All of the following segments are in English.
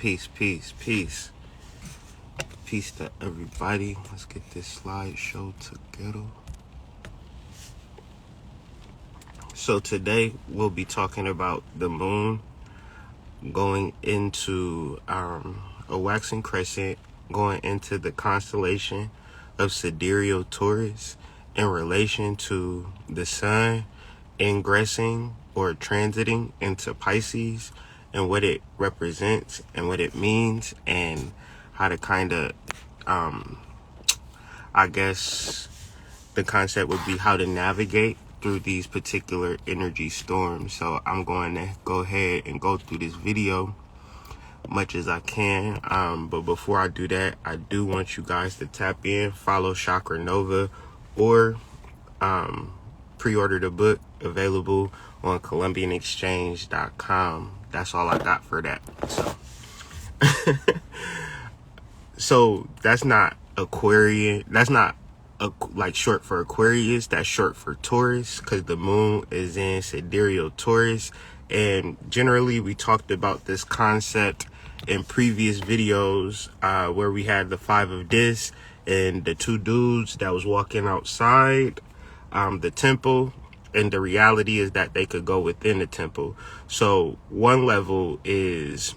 Peace, peace, peace. Peace to everybody. Let's get this slideshow together. So today we'll be talking about the moon going into a waxing crescent, going into the constellation of Sidereal Taurus in relation to the sun ingressing or transiting into Pisces, and what it represents and what it means, and how to kind of I guess the concept would be how to navigate through these particular energy storms. So I'm going to go ahead and go through this video much as I can, but before I do that, I do want you guys to tap in, follow Chakra Nova, or pre-order the book, available on columbianexchange.com. That's all I got for that. So that's not Aquarian. That's not like short for Aquarius. That's short for Taurus, because the moon is in Sidereal Taurus. And generally, we talked about this concept in previous videos, where we had the Five of Dis and the two dudes that was walking outside the temple, and the reality is that they could go within the temple. So one level is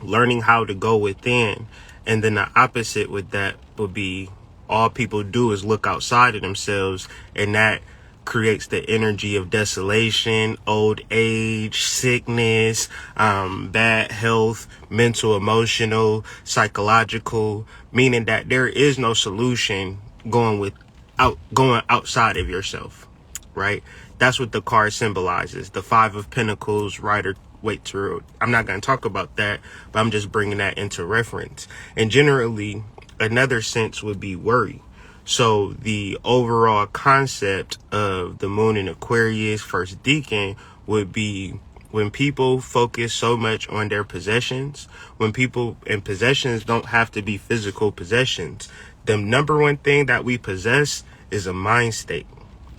learning how to go within, and then the opposite with that would be all people do is look outside of themselves, and that creates the energy of desolation, old age, sickness, bad health, mental, emotional, psychological, meaning that there is no solution going outside of yourself, right? That's what the card symbolizes. The Five of Pentacles, Rider Waite Tarot. I'm not going to talk about that, but I'm just bringing that into reference. And generally, another sense would be worry. So the overall concept of the moon in Aquarius, first decan, would be when people focus so much on their possessions, when people, and possessions don't have to be physical possessions. The number one thing that we possess is a mind state,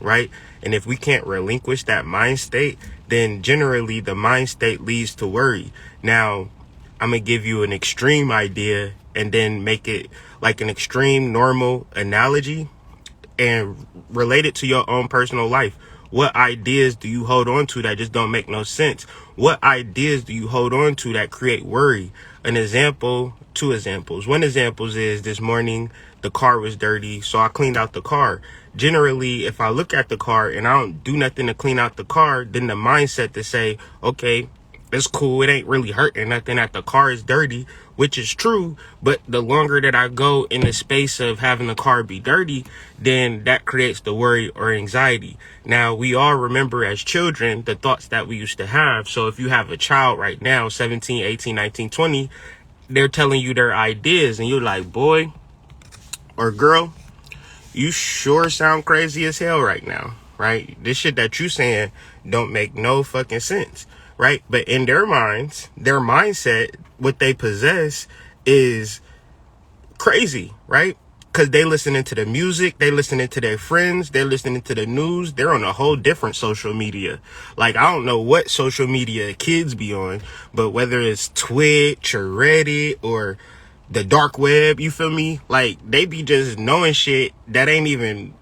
right? And if we can't relinquish that mind state, then generally the mind state leads to worry. Now, I'm going to give you an extreme idea and then make it like an extreme normal analogy and relate it to your own personal life. What ideas do you hold on to that just don't make no sense? What ideas do you hold on to that create worry? An example, two examples. One example is this morning, the car was dirty, so I cleaned out the car. Generally, if I look at the car and I don't do nothing to clean out the car, then the mindset to say, okay, it's cool, it ain't really hurting nothing that the car is dirty, which is true. But the longer that I go in the space of having the car be dirty, then that creates the worry or anxiety. Now, we all remember as children the thoughts that we used to have. So if you have a child right now, 17, 18, 19, 20, they're telling you their ideas, and you're like, boy or girl, you sure sound crazy as hell right now, right? This shit that you saying don't make no fucking sense, right? But in their minds, their mindset, what they possess is crazy, right? Because they listening to the music, they listening to their friends, they're listening to the news, they're on a whole different social media. Like, I don't know what social media kids be on, but whether it's Twitch or Reddit or the dark web, you feel me? Like, they be just knowing shit that ain't even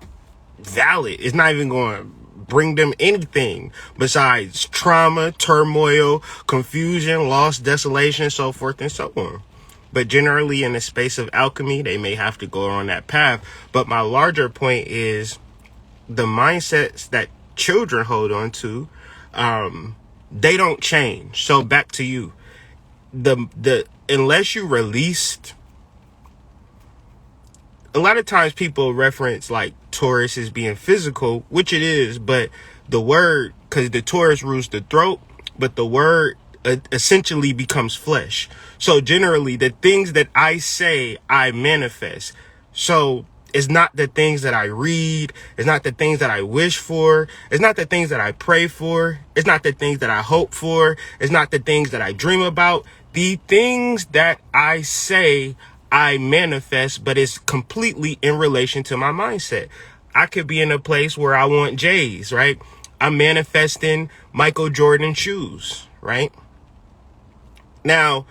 valid. It's not even going to bring them anything besides trauma, turmoil, confusion, loss, desolation, so forth and so on. But generally, in the space of alchemy, they may have to go on that path. But my larger point is the mindsets that children hold on to, they don't change. So back to you. Unless you released, a lot of times people reference like Taurus as being physical, which it is, but the word, because the Taurus rules the throat, but the word essentially becomes flesh. So generally, the things that I say, I manifest. So it's not the things that I read. It's not the things that I wish for. It's not the things that I pray for. It's not the things that I hope for. It's not the things that I dream about. The things that I say, I manifest, but it's completely in relation to my mindset. I could be in a place where I want J's, right? I'm manifesting Michael Jordan shoes, right? Now,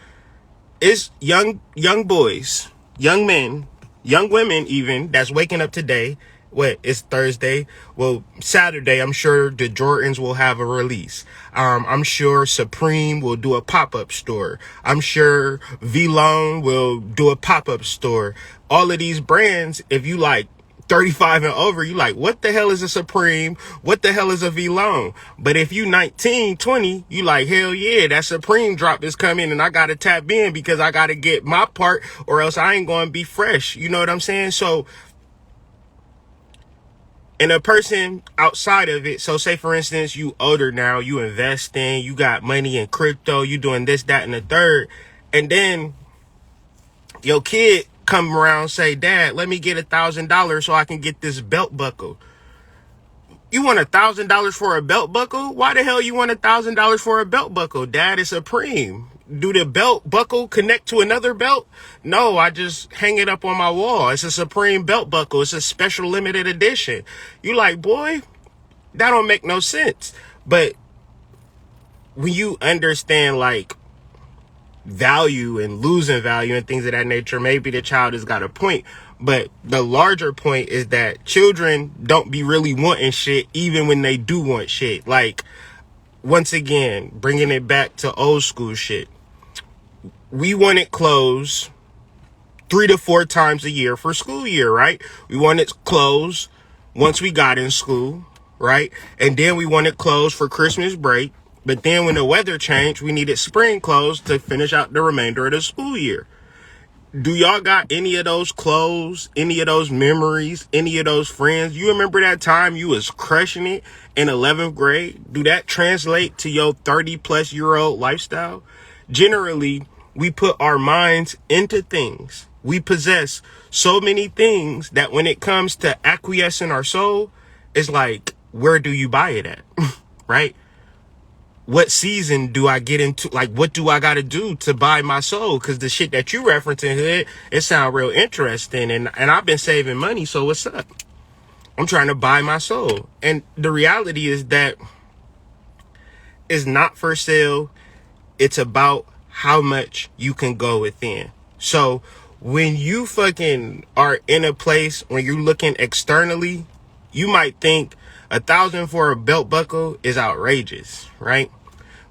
It's young boys, young men, young women even that's waking up today. It's Thursday. Well, Saturday, I'm sure the Jordans will have a release. I'm sure Supreme will do a pop-up store. I'm sure V-Lone will do a pop-up store. All of these brands, if you like 35 and over, you like, what the hell is a Supreme? What the hell is a V-Lone? But if you 19, 20, you like, hell yeah, that Supreme drop is coming and I gotta tap in because I gotta get my part or else I ain't gonna be fresh. You know what I'm saying? So, and a person outside of it, so say for instance, you older now, you investing, you got money in crypto, you doing this, that, and the third, and then your kid come around say, Dad, let me get $1,000 so I can get this belt buckle. You want $1,000 for a belt buckle? Why the hell you want $1,000 for a belt buckle? Dad, it's Supreme. Do the belt buckle connect to another belt? No, I just hang it up on my wall. It's a Supreme belt buckle. It's a special limited edition. You like, boy, that don't make no sense. But when you understand like value and losing value and things of that nature, maybe the child has got a point. But the larger point is that children don't be really wanting shit even when they do want shit. Like, once again, bringing it back to old school shit. We wanted clothes 3 to 4 times a year for school year, right? We wanted clothes once we got in school, right? And then we wanted clothes for Christmas break. But then when the weather changed, we needed spring clothes to finish out the remainder of the school year. Do y'all got any of those clothes, any of those memories, any of those friends? You remember that time you was crushing it in 11th grade? Do that translate to your 30-plus-year-old lifestyle? Generally, we put our minds into things. We possess so many things that when it comes to acquiescing our soul, it's like, where do you buy it at? Right? What season do I get into? Like, what do I got to do to buy my soul? Because the shit that you referencing here, it sound real interesting. And I've been saving money, so what's up? I'm trying to buy my soul. And the reality is that it's not for sale. It's about how much you can go within. So when you fucking are in a place when you're looking externally, you might think $1,000 for a belt buckle is outrageous, right?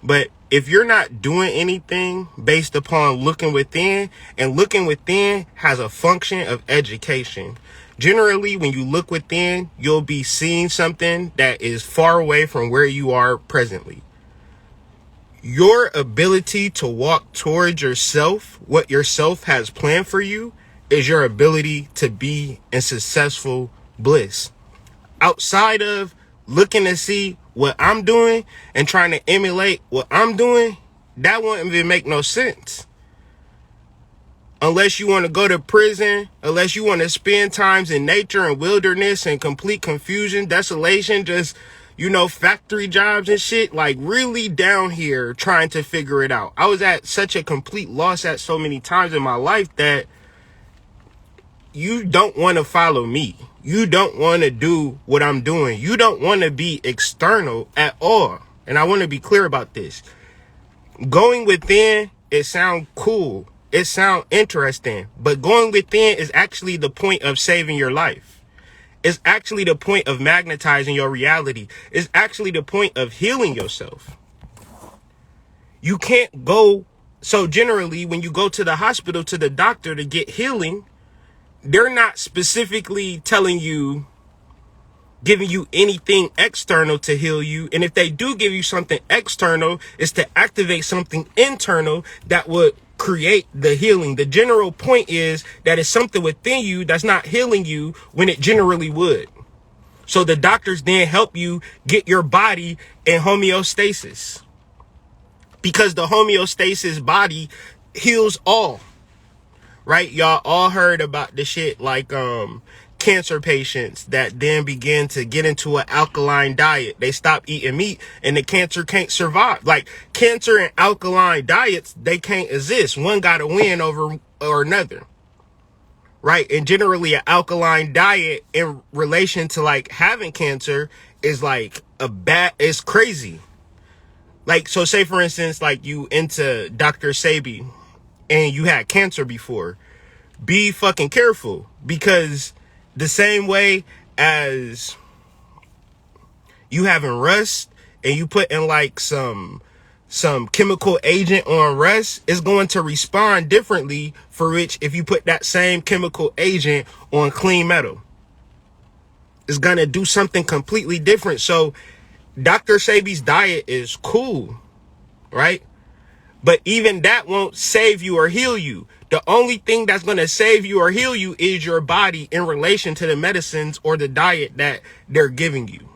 But if you're not doing anything based upon looking within, and looking within has a function of education. Generally, when you look within, you'll be seeing something that is far away from where you are presently. Your ability to walk towards yourself, what yourself has planned for you, is your ability to be in successful bliss. Outside of looking to see what I'm doing and trying to emulate what I'm doing, that wouldn't even make no sense. Unless you want to go to prison, unless you want to spend times in nature and wilderness and complete confusion, desolation, just, factory jobs and shit, like really down here trying to figure it out. I was at such a complete loss at so many times in my life that you don't want to follow me. You don't want to do what I'm doing. You don't want to be external at all. And I want to be clear about this. Going within, it sounds cool. It sounds interesting. But going within is actually the point of saving your life. It's actually the point of magnetizing your reality. It's actually the point of healing yourself. You can't go. So generally, when you go to the hospital, to the doctor to get healing, they're not specifically telling you, giving you anything external to heal you. And if they do give you something external, it's to activate something internal that would create the healing. The general point is that it's something within you that's not healing you when it generally would. So the doctors then help you get your body in homeostasis, because the homeostasis body heals all. Right? Y'all all heard about the shit like cancer patients that then begin to get into an alkaline diet. They stop eating meat and the cancer can't survive. Like, cancer and alkaline diets, they can't exist. One got to win over or another. Right? And generally an alkaline diet in relation to like having cancer is like it's crazy. Like, so say for instance, like you into Dr. Sebi, and you had cancer before, be fucking careful, because the same way as you having rust and you put in like some chemical agent on rust, is going to respond differently for which if you put that same chemical agent on clean metal. It's going to do something completely different. So Dr. Sebi's diet is cool, right? But even that won't save you or heal you. The only thing that's going to save you or heal you is your body in relation to the medicines or the diet that they're giving you.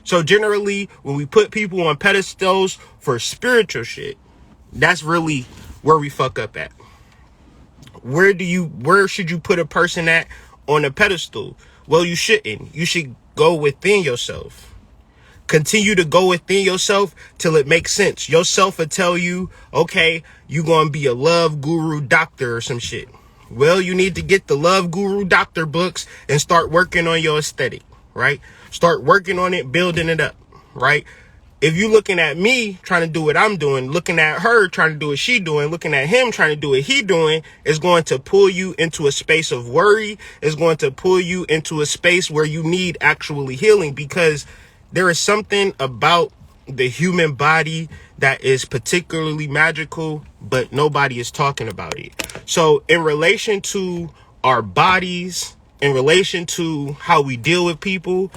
So generally, when we put people on pedestals for spiritual shit, that's really where we fuck up at. Where should you put a person at on a pedestal? Well, you shouldn't. You should go within yourself. Continue to go within yourself till it makes sense. Yourself will tell you, okay, you're going to be a love guru doctor or some shit. Well, you need to get the love guru doctor books and start working on your aesthetic, right? Start working on it, building it up, right? If you're looking at me trying to do what I'm doing, looking at her trying to do what she doing, looking at him trying to do what he doing, is going to pull you into a space of worry. It's going to pull you into a space where you need actually healing, because there is something about the human body that is particularly magical, but nobody is talking about it. So in relation to our bodies, in relation to how we deal with people,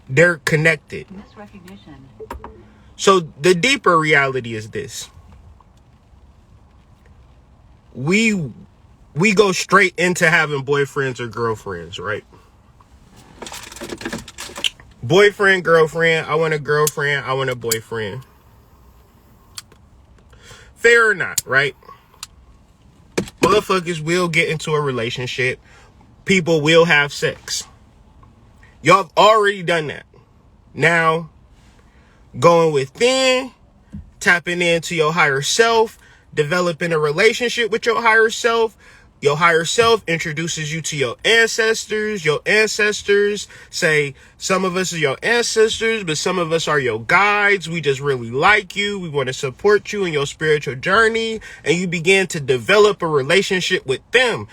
they're connected. Misrecognition. So the deeper reality is this. We go straight into having boyfriends or girlfriends, right? Boyfriend, girlfriend, I want a girlfriend, I want a boyfriend. Fair or not, right? Motherfuckers will get into a relationship. People will have sex. Y'all have already done that. Now, going within, tapping into your higher self, developing a relationship with your higher self. Your higher self introduces you to your ancestors. Your ancestors say, some of us are your ancestors, but some of us are your guides. We just really like you. We want to support you in your spiritual journey. And you begin to develop a relationship with them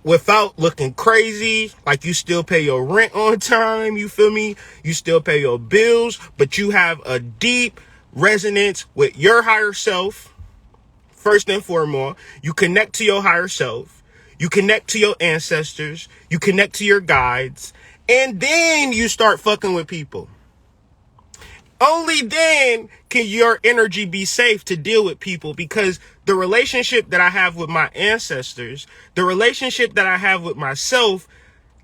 without looking crazy, like you still pay your rent on time, you feel me? You still pay your bills, but you have a deep resonance with your higher self. First and foremost, you connect to your higher self. You connect to your ancestors. You connect to your guides. And then you start fucking with people. Only then can your energy be safe to deal with people, because the relationship that I have with my ancestors, the relationship that I have with myself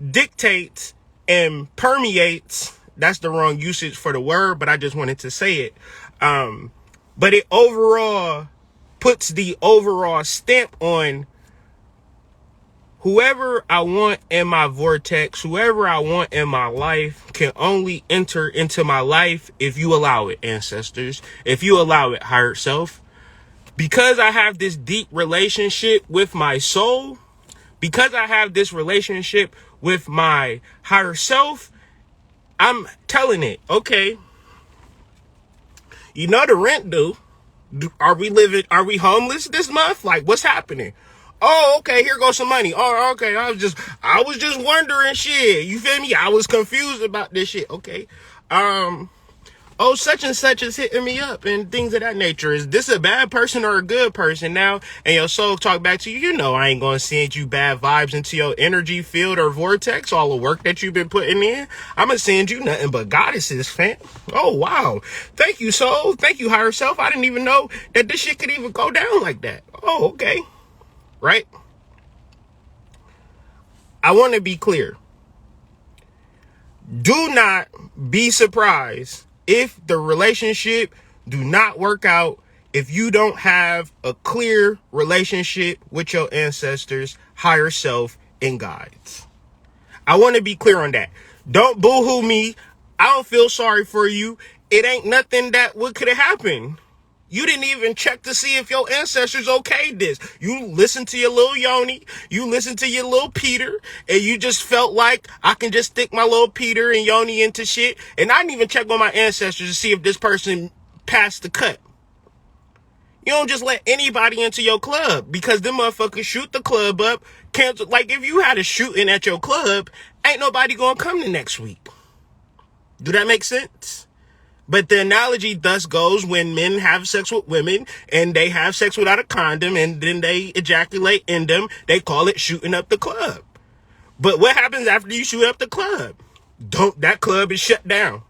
dictates and permeates. That's the wrong usage for the word, but I just wanted to say it. But it overall puts the overall stamp on whoever I want in my vortex, whoever I want in my life can only enter into my life if you allow it, ancestors, if you allow it, higher self. Because I have this deep relationship with my soul, because I have this relationship with my higher self, I'm telling it, okay, you know the rent due. Are we homeless this month? Like, what's happening? Oh, okay, here goes some money. Oh, okay, I was just wondering shit. You feel me? I was confused about this shit. Okay. Oh, such and such is hitting me up and things of that nature. Is this a bad person or a good person now? And your soul talk back to you. You know I ain't gonna send you bad vibes into your energy field or vortex, all the work that you've been putting in. I'm gonna send you nothing but goddesses, fam. Oh, wow. Thank you, soul. Thank you, higher self. I didn't even know that this shit could even go down like that. Oh, okay. Right? I want to be clear. Do not be surprised if the relationship do not work out, if you don't have a clear relationship with your ancestors, higher self, and guides. I want to be clear on that. Don't boo-hoo me. I don't feel sorry for you. It ain't nothing that could have happened. You didn't even check to see if your ancestors okayed this. You listened to your little Yoni, you listened to your little Peter, and you just felt like I can just stick my little Peter and Yoni into shit. And I didn't even check on my ancestors to see if this person passed the cut. You don't just let anybody into your club because them motherfuckers shoot the club up, cancel. Like, if you had a shooting at your club, ain't nobody gonna come the next week. Do that make sense? But the analogy thus goes when men have sex with women and they have sex without a condom and then they ejaculate in them, they call it shooting up the club. But what happens after you shoot up the club? That club is shut down.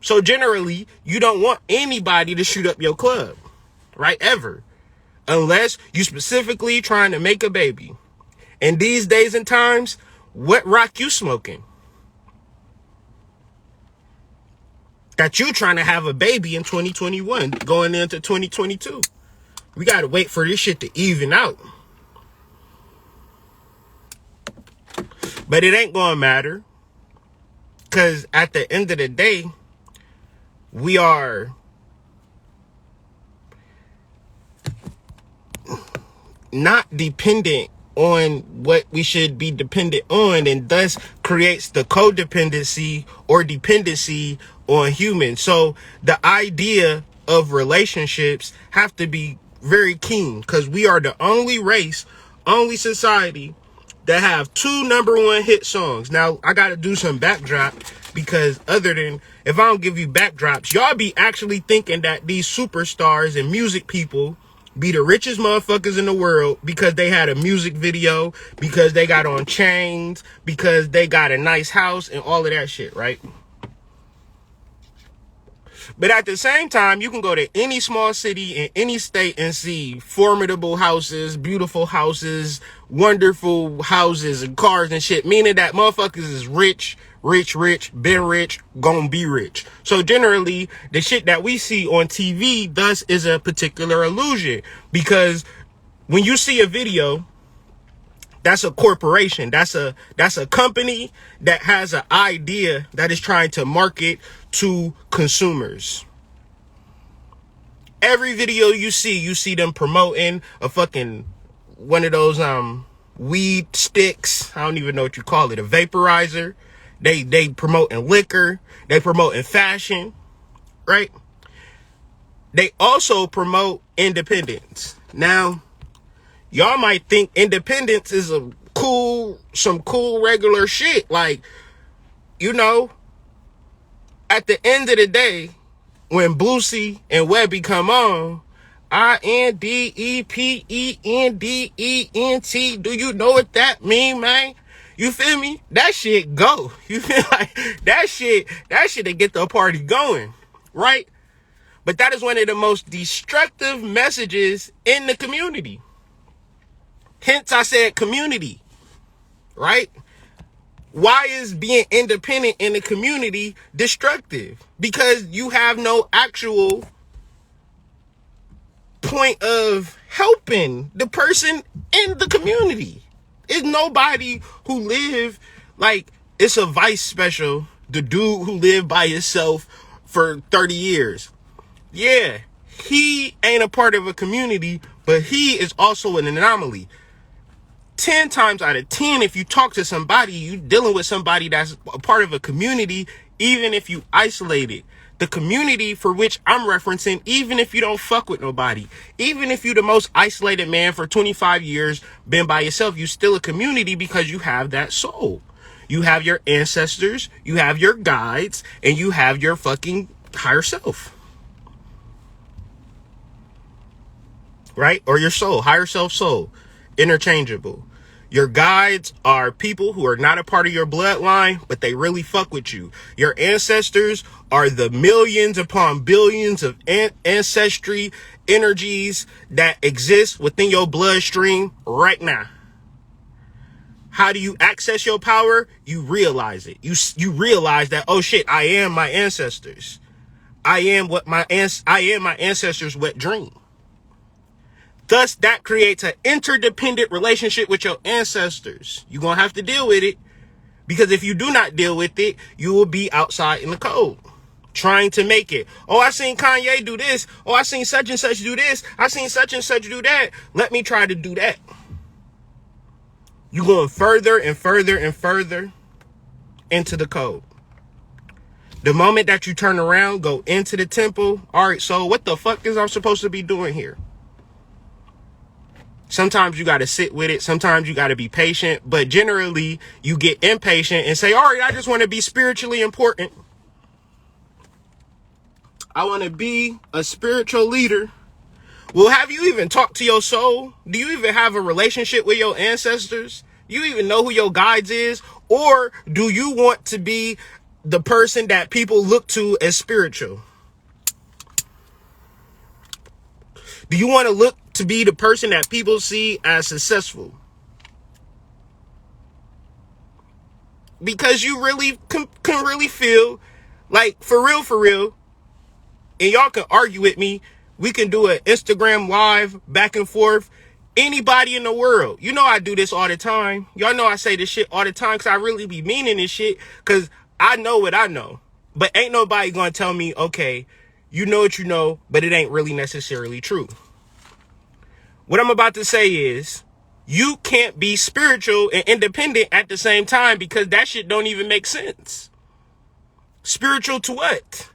So generally, you don't want anybody to shoot up your club, right? Ever. Unless you specifically trying to make a baby. And these days and times, what rock you smoking? That you trying to have a baby in 2021, going into 2022. We got to wait for this shit to even out. But it ain't going to matter. Because at the end of the day, we are not dependent on what we should be dependent on, and thus creates the codependency or dependency on humans. So the idea of relationships have to be very keen, because we are the only race, only society that have 2 number 1 hit songs. Now, I got to do some backdrop, because other than, if I don't give you backdrops, y'all be actually thinking that these superstars and music people be the richest motherfuckers in the world because they had a music video, because they got on chains, because they got a nice house and all of that shit, right? But at the same time, you can go to any small city in any state and see formidable houses, beautiful houses, wonderful houses and cars and shit, meaning that motherfuckers is rich, been rich, gonna be rich. So generally, the shit that we see on TV thus is a particular illusion, because when you see a video, that's a corporation. That's a company that has an idea that is trying to market to consumers. Every video you see them promoting a fucking one of those weed sticks. I don't even know what you call it, a vaporizer. They promoting liquor, they promoting fashion, right? They also promote independence. Now, y'all might think independence is some cool regular shit. Like, you know, at the end of the day, when Boosie and Webby come on, INDEPENDENT, do you know what that mean, man? You feel me? That shit go. You feel like that shit to get the party going, right? But that is one of the most destructive messages in the community. Hence, I said community, right? Why is being independent in the community destructive? Because you have no actual point of helping the person in the community. It's nobody who live like it's a Vice special. The dude who lived by himself for 30 years. Yeah, he ain't a part of a community, but he is also an anomaly. 10 times out of 10, if you talk to somebody, you dealing with somebody that's a part of a community, even if you isolate it. The community for which I'm referencing, even if you don't fuck with nobody, even if you the most isolated man for 25 years, been by yourself, you still a community because you have that soul. You have your ancestors, you have your guides, and you have your fucking higher self. Right? Or your soul, higher self, soul. Interchangeable. Your guides are people who are not a part of your bloodline, but they really fuck with you. Your ancestors are the millions upon billions of ancestry energies that exist within your bloodstream right now. How do you access your power? You realize it. You realize that, oh shit, I am my ancestors. I am my ancestors' wet dream. Thus, that creates an interdependent relationship with your ancestors. You're going to have to deal with it, because if you do not deal with it, you will be outside in the cold trying to make it. Oh, I seen Kanye do this. Oh, I seen such and such do this. I seen such and such do that. Let me try to do that. You're going further and further and further into the cold. The moment that you turn around, go into the temple, all right, so what the fuck is I'm supposed to be doing here? Sometimes you got to sit with it. Sometimes you got to be patient. But generally, you get impatient and say, all right, I just want to be spiritually important. I want to be a spiritual leader. Well, have you even talked to your soul? Do you even have a relationship with your ancestors? You even know who your guides is? Or do you want to be the person that people look to as spiritual? Do you want to look to be the person that people see as successful? Because you really can really feel like, for real, and y'all can argue with me. We can do an Instagram live back and forth. Anybody in the world. You know I do this all the time. Y'all know I say this shit all the time because I really be meaning this shit because I know what I know. But ain't nobody going to tell me, okay, you know what you know, but it ain't really necessarily true. What I'm about to say is, you can't be spiritual and independent at the same time because that shit don't even make sense. Spiritual to what?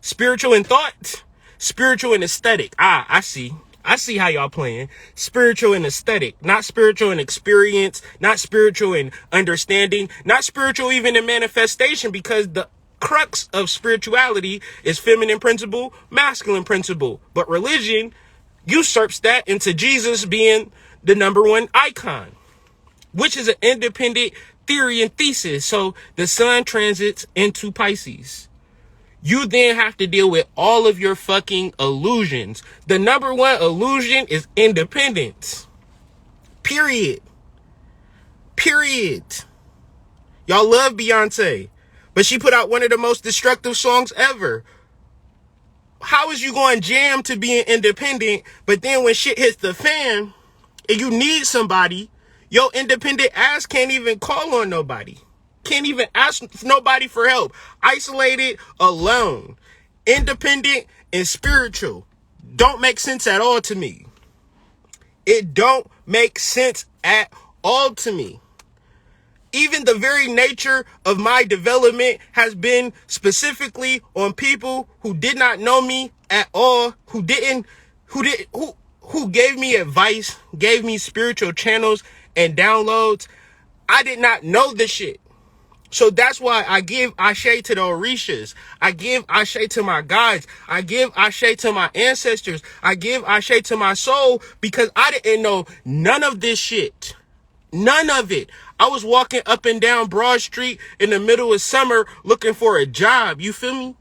Spiritual in thought? Spiritual in aesthetic. I see. I see how y'all playing. Spiritual and aesthetic, not spiritual in experience, not spiritual in understanding, not spiritual even in manifestation, because the crux of spirituality is feminine principle, masculine principle. But religion usurps that into Jesus being the number one icon, which is an independent theory and thesis. So the sun transits into Pisces. You then have to deal with all of your fucking illusions. The number one illusion is independence. Period. Y'all love Beyonce, but she put out one of the most destructive songs ever. How is you going jam to being independent, but then when shit hits the fan and you need somebody, your independent ass can't even call on nobody. Can't even ask nobody for help. Isolated, alone. Independent and spiritual. Don't make sense at all to me. It don't make sense at all to me. Even the very nature of my development has been specifically on people who did not know me at all, who gave me advice, gave me spiritual channels and downloads. I did not know this shit. So that's why I give Ashe to the Orishas. I give Ashe to my guides. I give Ashe to my ancestors. I give Ashe to my soul because I didn't know none of this shit. None of it. I was walking up and down Broad Street in the middle of summer looking for a job. You feel me?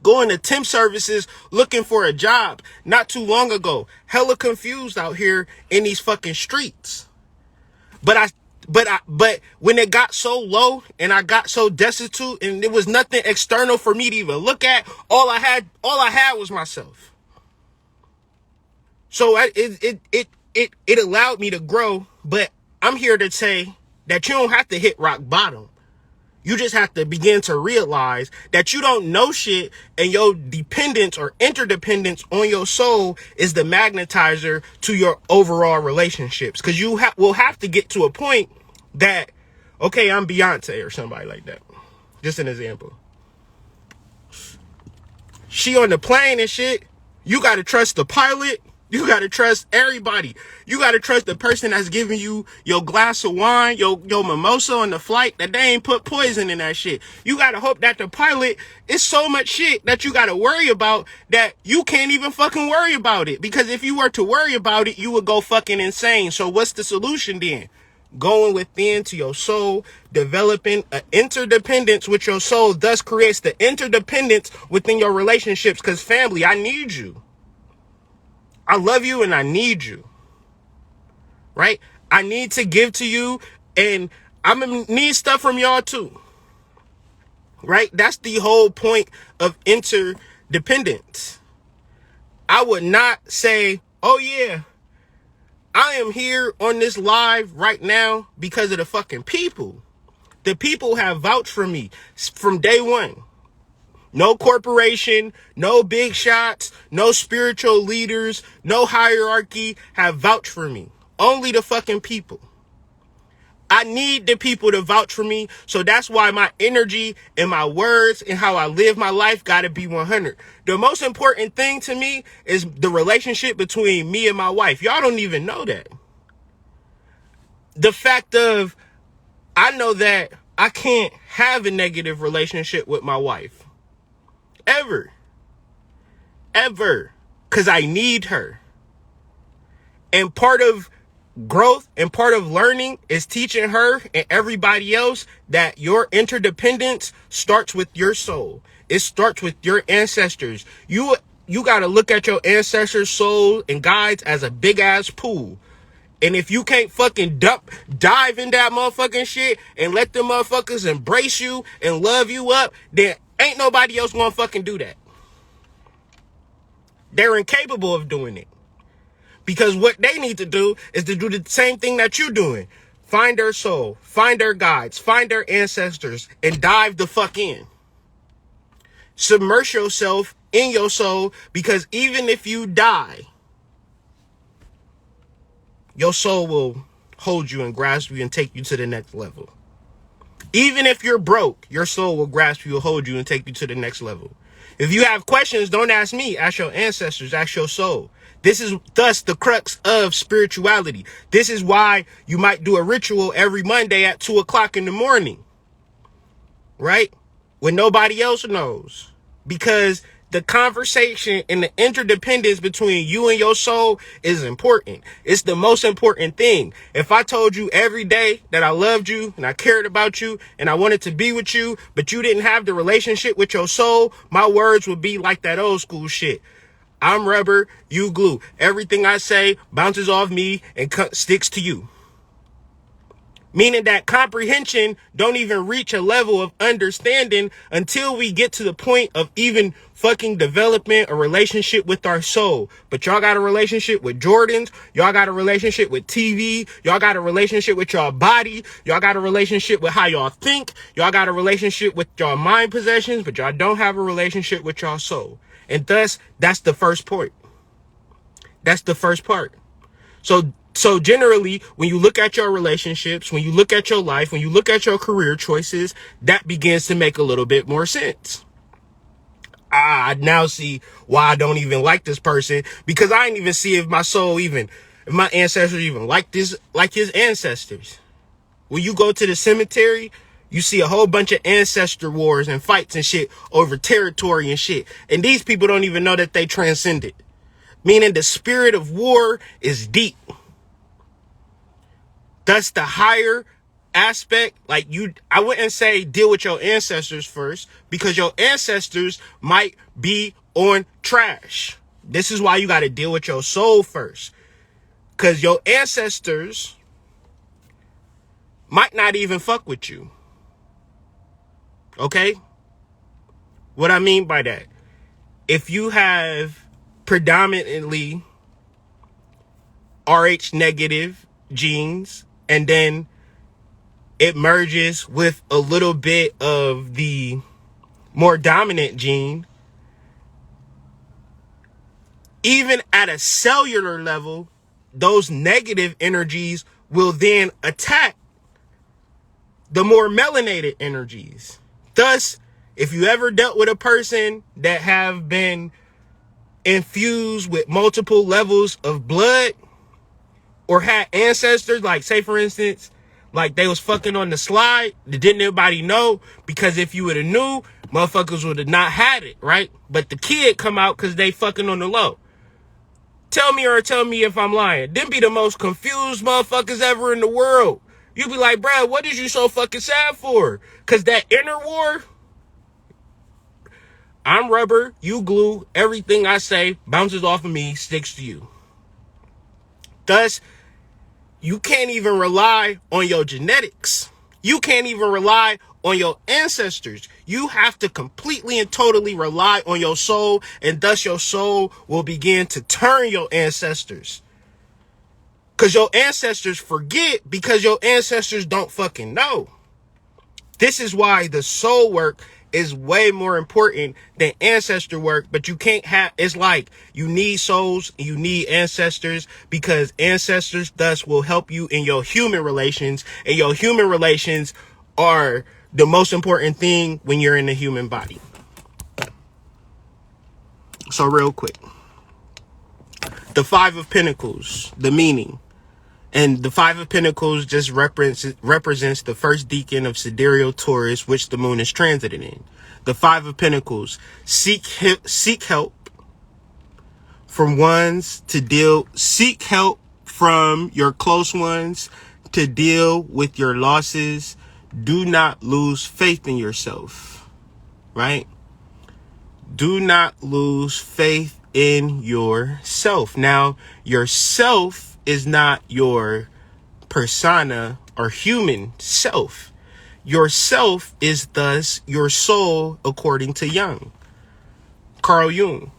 Going to temp services looking for a job not too long ago. Hella confused out here in these fucking streets. But when it got so low and I got so destitute and there was nothing external for me to even look at, all I had was myself. So it allowed me to grow, but I'm here to say that you don't have to hit rock bottom. You just have to begin to realize that you don't know shit and your dependence or interdependence on your soul is the magnetizer to your overall relationships. Because you will have to get to a point that, okay, I'm Beyonce or somebody like that. Just an example. She on the plane and shit. You got to trust the pilot. You got to trust everybody. You got to trust the person that's giving you your glass of wine, your mimosa on the flight, that they ain't put poison in that shit. You got to hope that the pilot is so much shit that you got to worry about that you can't even fucking worry about it. Because if you were to worry about it, you would go fucking insane. So what's the solution then? Going within to your soul, developing an interdependence with your soul, thus creates the interdependence within your relationships. Because family, I need you. I love you and I need you, right? I need to give to you and I'm going to need stuff from y'all too, right? That's the whole point of interdependence. I would not say, oh yeah, I am here on this live right now because of the fucking people. The people have vouched for me from day one. No corporation, no big shots, no spiritual leaders, no hierarchy have vouched for me. Only the fucking people. I I need the people to vouch for me. So that's why my energy and my words and how I live my life got to be 100. The most important thing to me is the relationship between me and my wife. Y'all don't even know that. The fact of, I know that I can't have a negative relationship with my wife. Ever. Because I need her. And part of growth and part of learning is teaching her and everybody else that your interdependence starts with your soul. It starts with your ancestors. You got to look at your ancestors' soul and guides as a big ass pool. And if you can't fucking dive in that motherfucking shit and let them motherfuckers embrace you and love you up, then ain't nobody else gonna fucking do that. They're incapable of doing it. Because what they need to do is to do the same thing that you're doing. Find their soul, find their guides, find their ancestors, and dive the fuck in. Submerge yourself in your soul, because even if you die, your soul will hold you and grasp you and take you to the next level. Even if you're broke, your soul will grasp you, hold you, and take you to the next level. If you have questions, don't ask me. Ask your ancestors. Ask your soul. This is thus the crux of spirituality. This is why you might do a ritual every Monday at 2 o'clock in the morning. Right? When nobody else knows. Because the conversation and the interdependence between you and your soul is important. It's the most important thing. If I told you every day that I loved you and I cared about you and I wanted to be with you, but you didn't have the relationship with your soul, my words would be like that old school shit. I'm rubber, you glue. Everything I say bounces off me and sticks to you. Meaning that comprehension don't even reach a level of understanding until we get to the point of even fucking developing a relationship with our soul. But y'all got a relationship with Jordans. Y'all got a relationship with TV. Y'all got a relationship with y'all body. Y'all got a relationship with how y'all think. Y'all got a relationship with y'all mind possessions, but y'all don't have a relationship with y'all soul. And thus, that's the first point. That's the first part. So generally, when you look at your relationships, when you look at your life, when you look at your career choices, that begins to make a little bit more sense. I now see why I don't even like this person, because I didn't even see if my soul if my ancestors even like his ancestors. When you go to the cemetery, you see a whole bunch of ancestor wars and fights and shit over territory and shit. And these people don't even know that they transcended. Meaning the spirit of war is deep. That's the higher aspect. Like I wouldn't say deal with your ancestors first, because your ancestors might be on trash. This is why you got to deal with your soul first. Because your ancestors might not even fuck with you. Okay? What I mean by that, if you have predominantly Rh negative genes, and then it merges with a little bit of the more dominant gene, even at a cellular level, those negative energies will then attack the more melanated energies. Thus, if you ever dealt with a person that have been infused with multiple levels of blood, or had ancestors, like say for instance, like they was fucking on the slide, didn't nobody know, because if you would have knew, motherfuckers would have not had it, right? But the kid come out because they fucking on the low. Tell me if I'm lying. Them be the most confused motherfuckers ever in the world. You be like, bruh, what is you so fucking sad for? Because that inner war, I'm rubber, you glue, everything I say bounces off of me, sticks to you. Thus, you can't even rely on your genetics. You can't even rely on your ancestors. You have to completely and totally rely on your soul, and thus your soul will begin to turn your ancestors. Because your ancestors forget, because your ancestors don't fucking know. This is why the soul work is way more important than ancestor work, but you can't have, it's like you need souls, you need ancestors, because ancestors thus will help you in your human relations, and your human relations are the most important thing when you're in the human body. So real quick, the Five of Pentacles, the meaning. And the Five of Pentacles just represents the first decan of sidereal Taurus, which the moon is transiting in. The Five of Pentacles, seek help from ones to deal, seek help from your close ones to deal with your losses. Do not lose faith in yourself, right? Do not lose faith in yourself. Now, yourself is not your persona or human self. Yourself is thus your soul, according to Carl Jung,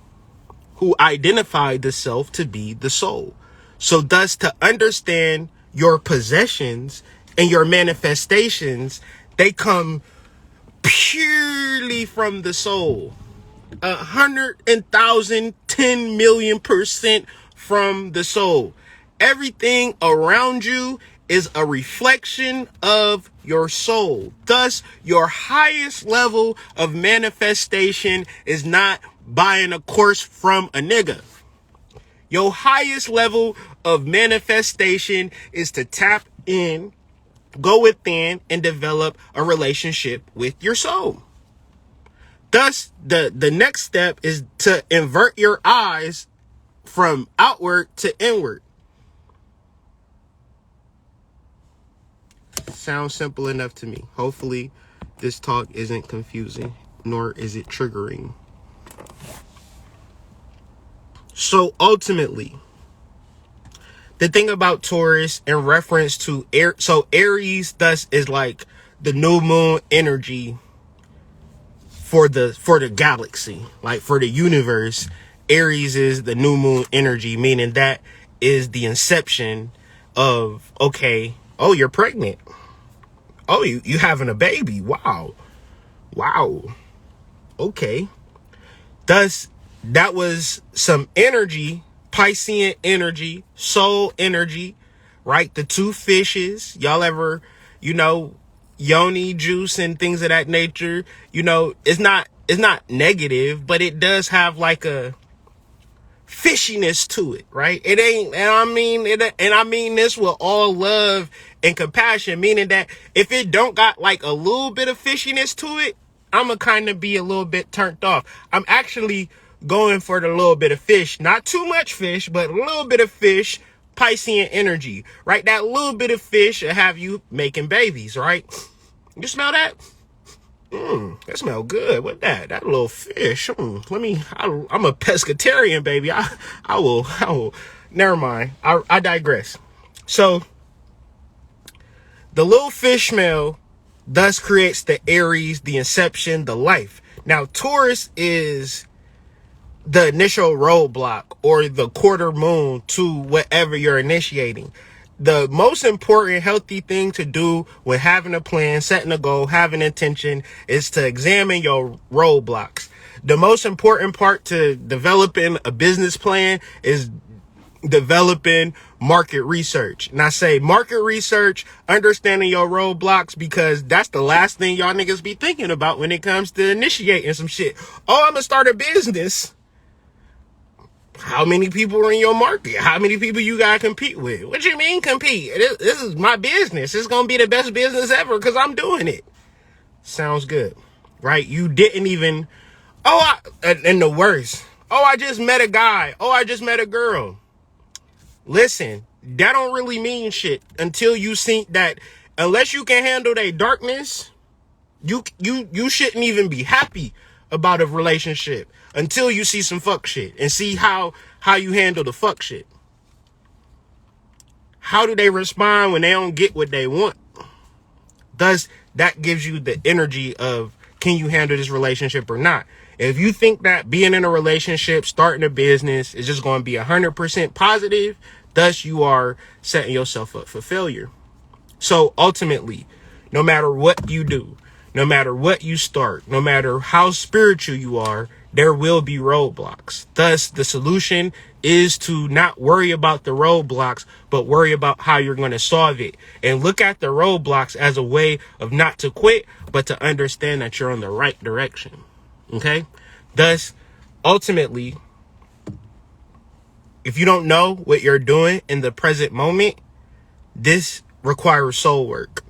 who identified the self to be the soul. So thus, to understand your possessions and your manifestations, they come purely from the soul. 100,000, 10 million% from the soul. Everything around you is a reflection of your soul. Thus, your highest level of manifestation is not buying a course from a nigga. Your highest level of manifestation is to tap in, go within, and develop a relationship with your soul. Thus, the next step is to invert your eyes from outward to inward. Sounds simple enough to me. Hopefully, this talk isn't confusing, nor is it triggering. So ultimately, the thing about Taurus in reference to Aries thus is like the new moon energy for the galaxy, like for the universe. Aries is the new moon energy, meaning that is the inception of, okay, oh, you're pregnant. Oh, you having a baby. Wow. Okay. Thus, that was some energy, Piscean energy, soul energy, right? The two fishes. Y'all ever, yoni juice and things of that nature, it's not negative, but it does have like a fishiness to it, right? It ain't, and I mean this with all love and compassion, meaning that if it don't got like a little bit of fishiness to it, I'ma kind of be a little bit turned off. I'm actually going for the little bit of fish, not too much fish, but a little bit of fish, Piscean energy, right? That little bit of fish will have you making babies, right? You smell that? That smell good. What that little fish? I'm a pescatarian, baby. I will. Never mind. I digress. So the little fish smell thus creates the Aries, the inception, the life. Now, Taurus is the initial roadblock or the quarter moon to whatever you're initiating. The most important healthy thing to do when having a plan, setting a goal, having intention is to examine your roadblocks. The most important part to developing a business plan is developing market research. And I say market research, understanding your roadblocks, because that's the last thing y'all niggas be thinking about when it comes to initiating some shit. Oh, I'm gonna start a business. How many people are in your market? How many people you gotta compete with? What you mean compete? This is my business. It's gonna be the best business ever because I'm doing it. Sounds good, right? You didn't even, and the worst, I just met a guy. I just met a girl. Listen, that don't really mean shit until you see that unless you can handle their darkness, you shouldn't even be happy about a relationship until you see some fuck shit and see how you handle the fuck shit. How do they respond when they don't get what they want? Thus, that gives you the energy of, can you handle this relationship or not? If you think that being in a relationship, starting a business is just going to be 100% positive, thus you are setting yourself up for failure. So ultimately, no matter what you do, No matter what you start, no matter how spiritual you are, there will be roadblocks. Thus, the solution is to not worry about the roadblocks, but worry about how you're going to solve it. And look at the roadblocks as a way of not to quit, but to understand that you're on the right direction. Okay? Thus, ultimately, if you don't know what you're doing in the present moment, this requires soul work.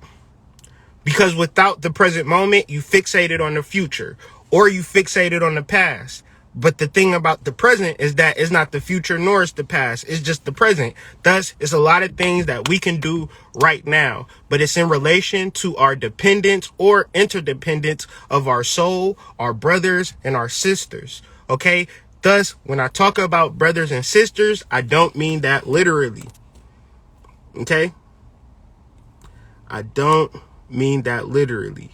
Because without the present moment, you fixated on the future or you fixated on the past. But the thing about the present is that it's not the future nor is the past. It's just the present. Thus, it's a lot of things that we can do right now, but it's in relation to our dependence or interdependence of our soul, our brothers and our sisters. Okay. Thus, when I talk about brothers and sisters, I don't mean that literally. Okay. I don't mean that literally.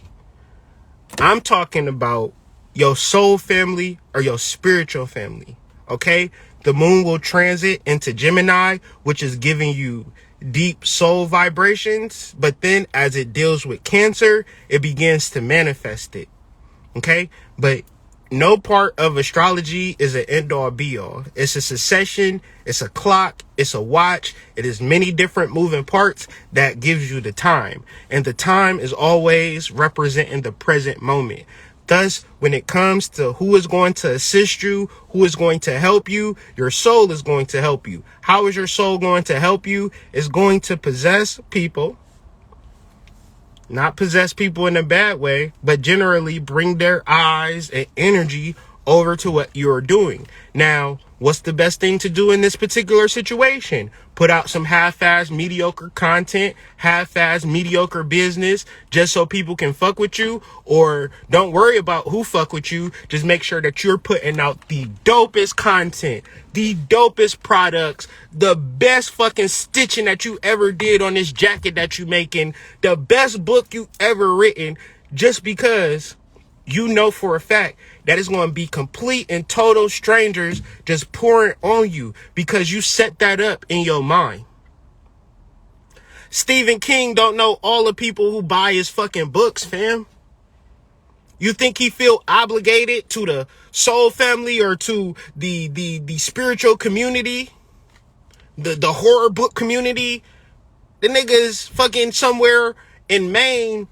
I'm talking about your soul family or your spiritual family. Okay? The moon will transit into Gemini, which is giving you deep soul vibrations. But then as it deals with Cancer, it begins to manifest it. Okay? But no part of astrology is an end all be all. It's a succession. It's a clock. It's a watch. It is many different moving parts that gives you the time. And the time is always representing the present moment. Thus, when it comes to who is going to assist you, who is going to help you, your soul is going to help you. How is your soul going to help you? It's going to possess people. Not possess people in a bad way, but generally bring their eyes and energy over to what you're doing. Now, what's the best thing to do in this particular situation? Put out some half-ass mediocre content, half-ass mediocre business, just so people can fuck with you? Or don't worry about who fuck with you. Just make sure that you're putting out the dopest content, the dopest products, the best fucking stitching that you ever did on this jacket that you making, the best book you ever written, just because you know for a fact that it's going to be complete and total strangers just pouring on you because you set that up in your mind. Stephen King don't know all the people who buy his fucking books, fam. You think he feel obligated to the soul family or to the spiritual community, the horror book community? The nigga is fucking somewhere in Maine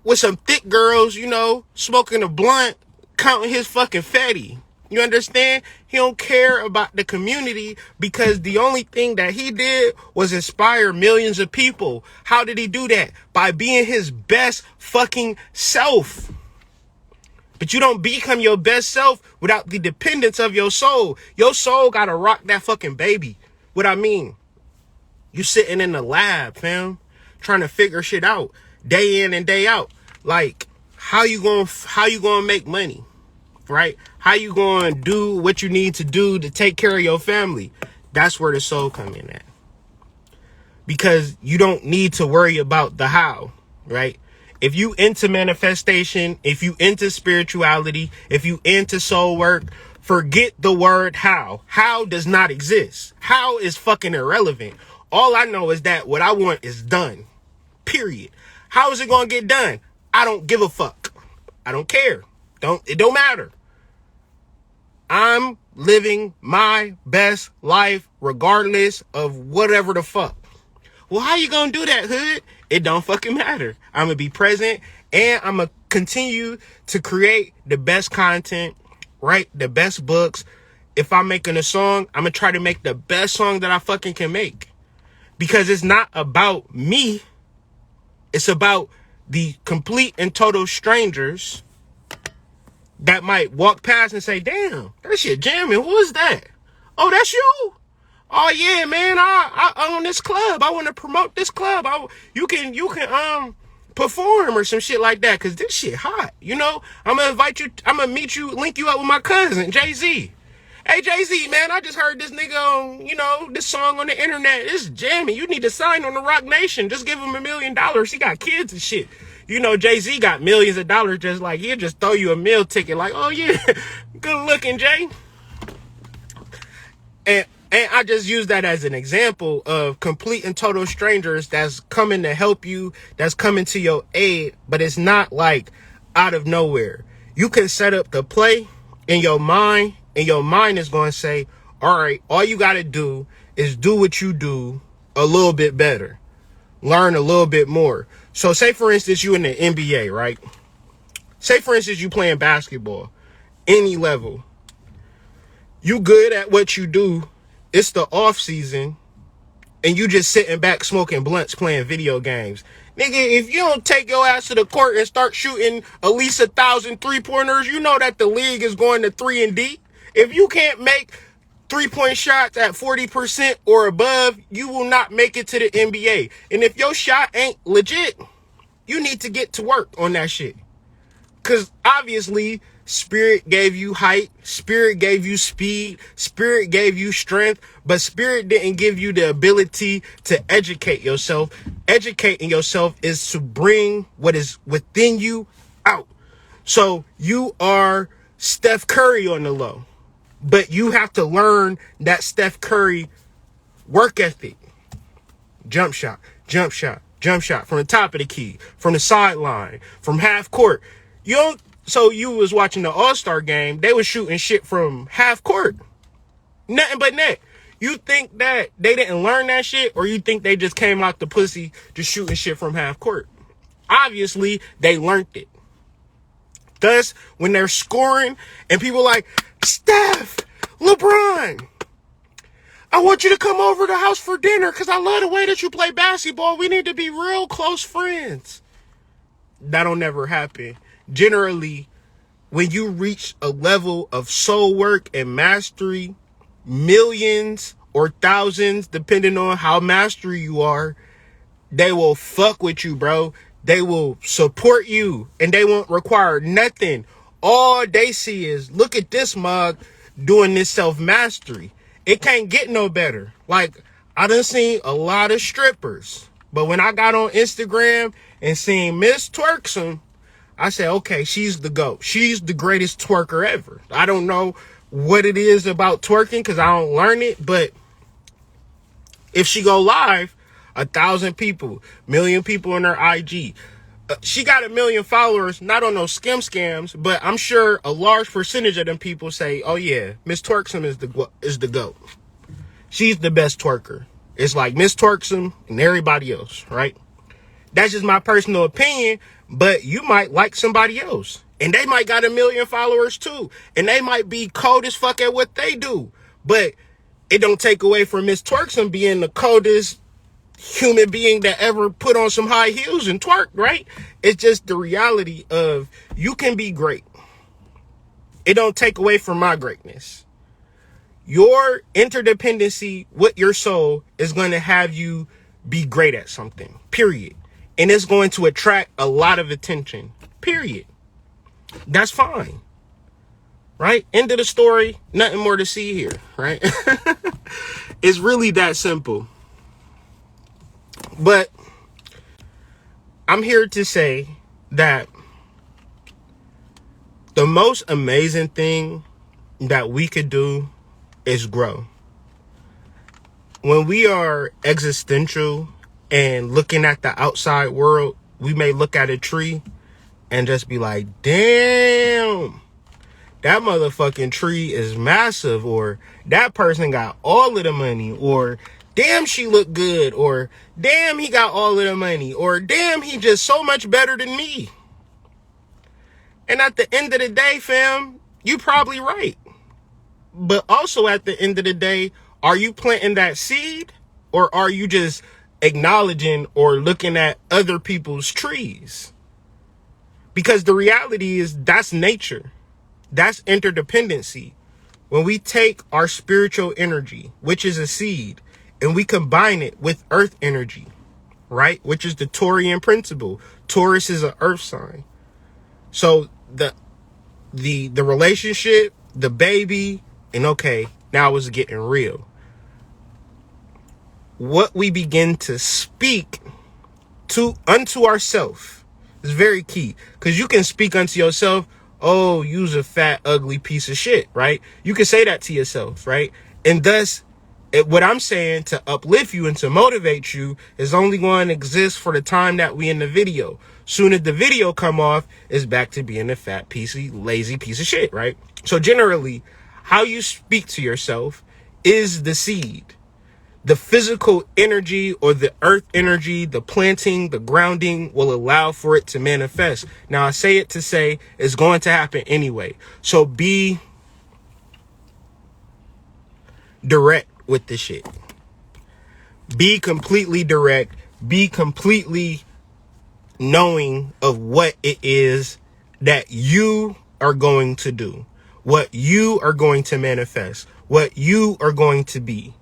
with some thick girls, you know, smoking a blunt, counting his fucking fatty. You understand? He don't care about the community because the only thing that he did was inspire millions of people. How did he do that? By being his best fucking self. But you don't become your best self without the dependence of your soul. Your soul gotta rock that fucking baby. What I mean, you sitting in the lab, fam, trying to figure shit out day in and day out. Like, how you gonna make money, right? How you gonna do what you need to do to take care of your family? That's where the soul come in at. Because you don't need to worry about the how, right? If you into manifestation, if you into spirituality, if you into soul work, forget the word how. How does not exist. How is fucking irrelevant. All I know is that what I want is done. Period. How is it going to get done? I don't give a fuck. I don't care. It don't matter. I'm living my best life regardless of whatever the fuck. Well, how you going to do that, hood? It don't fucking matter. I'm going to be present and I'm going to continue to create the best content, write the best books. If I'm making a song, I'm going to try to make the best song that I fucking can make. Because it's not about me. It's about the complete and total strangers that might walk past and say, damn, that shit jamming. Who is that? Oh, that's you? Oh yeah, man. I own this club. I want to promote this club. You can perform or some shit like that. Cause this shit hot. You know, I'm gonna invite you. I'm gonna meet you, link you up with my cousin, Jay-Z. Hey, Jay-Z, man, I just heard this nigga on, you know, this song on the internet. It's jamming. You need to sign on the Rock Nation. Just give him $1 million. He got kids and shit. You know, Jay-Z got millions of dollars just like, he'll just throw you a meal ticket like, oh, yeah, good looking, Jay. And And I just use that as an example of complete and total strangers that's coming to help you, that's coming to your aid, but it's not like out of nowhere. You can set up the play in your mind, and your mind is going to say, all right, all you got to do is do what you do a little bit better. Learn a little bit more. So say, for instance, you in the NBA, right? Say, for instance, you playing basketball, any level. You good at what you do. It's the off season, and you just sitting back smoking blunts playing video games. Nigga, if you don't take your ass to the court and start shooting at least 1,000 3-pointers, you know that the league is going to 3-and-D. If you can't make 3-point shots at 40% or above, you will not make it to the NBA. And if your shot ain't legit, you need to get to work on that shit. Because obviously, Spirit gave you height, Spirit gave you speed, Spirit gave you strength, but Spirit didn't give you the ability to educate yourself. Educating yourself is to bring what is within you out. So you are Steph Curry on the low, but you have to learn that Steph Curry work ethic. Jump shot, jump shot, jump shot from the top of the key, from the sideline, from half court. So you was watching the All-Star game, they was shooting shit from half court. Nothing but net. You think that they didn't learn that shit, or you think they just came out the pussy just shooting shit from half court? Obviously, they learned it. Thus, when they're scoring and people like, Steph, LeBron, I want you to come over to the house for dinner because I love the way that you play basketball. We need to be real close friends. That'll never happen. Generally, when you reach a level of soul work and mastery, millions or thousands, depending on how mastery you are, they will fuck with you, bro. They will support you, and they won't require nothing. All they see is, look at this mug doing this self-mastery. It can't get no better. Like, I done seen a lot of strippers, but when I got on Instagram and seen Miss Twerksome, I said, okay, she's the GOAT. She's the greatest twerker ever. I don't know what it is about twerking because I don't learn it, but if she go live, 1,000 people, million people on her IG. She got 1 million followers, not on those scams, but I'm sure a large percentage of them people say, oh yeah, Miss Twerksome is the GOAT. She's the best twerker. It's like Miss Twerksome and everybody else, right? That's just my personal opinion, but you might like somebody else. And they might got 1 million followers too. And they might be cold as fuck at what they do. But it don't take away from Miss Twerksome being the coldest human being that ever put on some high heels and twerk, right? It's just the reality of you can be great. It don't take away from my greatness. Your interdependency with your soul is going to have you be great at something, period. And it's going to attract a lot of attention, period. That's fine, right? End of the story. Nothing more to see here, right? It's really that simple. But I'm here to say that the most amazing thing that we could do is grow. When we are existential and looking at the outside world, we may look at a tree and just be like, damn, that motherfucking tree is massive, or that person got all of the money, or damn, she looked good, or damn, he got all of the money, or damn, he just so much better than me. And at the end of the day, fam, you probably right. But also at the end of the day, are you planting that seed, or are you just acknowledging or looking at other people's trees? Because the reality is that's nature. That's interdependency. When we take our spiritual energy, which is a seed, and we combine it with earth energy, right? Which is the Taurian principle. Taurus is an earth sign. So the relationship, the baby, and okay, now it's getting real. What we begin to speak unto ourselves is very key. Because you can speak unto yourself, oh, you's a fat, ugly piece of shit, right? You can say that to yourself, right? And thus, What I'm saying to uplift you and to motivate you is only going to exist for the time that we in the video. Soon as the video come off, it's back to being a fat, lazy piece of shit, right? So generally, how you speak to yourself is the seed. The physical energy or the earth energy, the planting, the grounding will allow for it to manifest. Now, I say it to say it's going to happen anyway. So be direct with the shit. Be completely direct. Be completely knowing of what it is that you are going to do, what you are going to manifest, what you are going to be.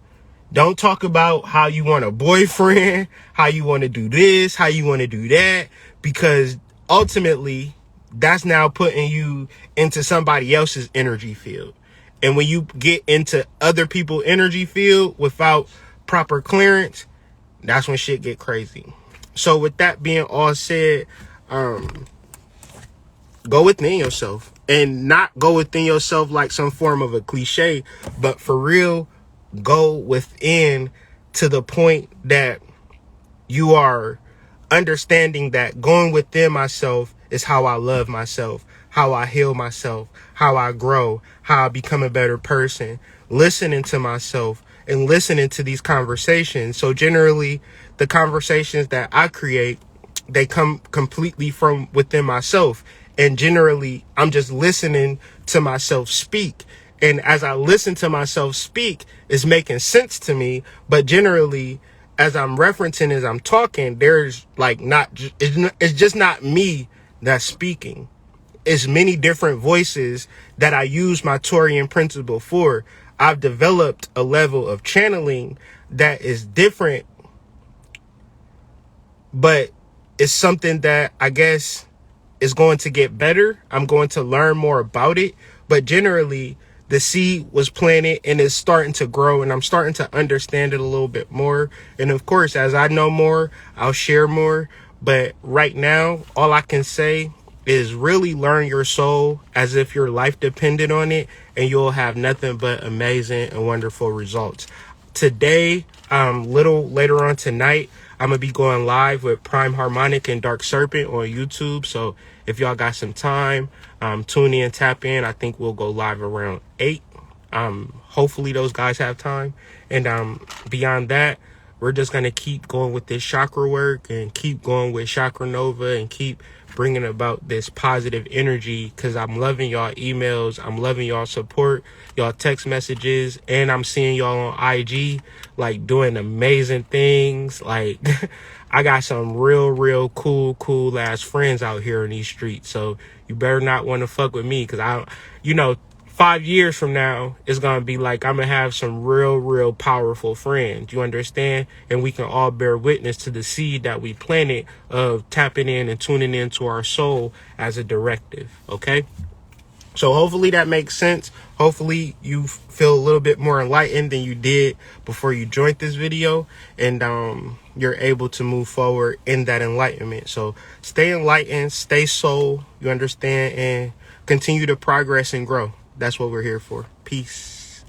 Don't talk about how you want a boyfriend, how you want to do this, how you want to do that, because ultimately that's now putting you into somebody else's energy field. And when you get into other people's energy field without proper clearance, that's when shit get crazy. So with that being all said, go within yourself, and not go within yourself like some form of a cliche, but for real, go within to the point that you are understanding that going within myself is how I love myself, how I heal myself, how I grow, how I become a better person, listening to myself and listening to these conversations. So generally, the conversations that I create, they come completely from within myself. And generally, I'm just listening to myself speak. And as I listen to myself speak, it's making sense to me. But generally, as I'm referencing, as I'm talking, there's like it's just not me that's speaking. It's many different voices that I use my Taurean principle for. I've developed a level of channeling that is different, but it's something that I guess is going to get better. I'm going to learn more about it, but generally the seed was planted and it's starting to grow, and I'm starting to understand it a little bit more. And of course, as I know more, I'll share more. But right now, all I can say is really learn your soul as if your life depended on it, and you'll have nothing but amazing and wonderful results. Today, little later on tonight, I'm gonna be going live with Prime Harmonic and Dark Serpent on YouTube. So if y'all got some time, tune in, tap in. I think we'll go live around 8. Hopefully those guys have time. And beyond that, we're just gonna keep going with this chakra work and keep going with Chakra Nova and keep bringing about this positive energy, because I'm loving y'all emails, I'm loving y'all support, y'all text messages, and I'm seeing y'all on IG like doing amazing things. Like I got some real cool ass friends out here in these streets, so you better not want to fuck with me, because 5 years from now, it's going to be like I'm going to have some real powerful friends. You understand? And we can all bear witness to the seed that we planted of tapping in and tuning into our soul as a directive. Okay? So hopefully that makes sense. Hopefully you feel a little bit more enlightened than you did before you joined this video. And you're able to move forward in that enlightenment. So stay enlightened, stay soul, you understand? And continue to progress and grow. That's what we're here for. Peace.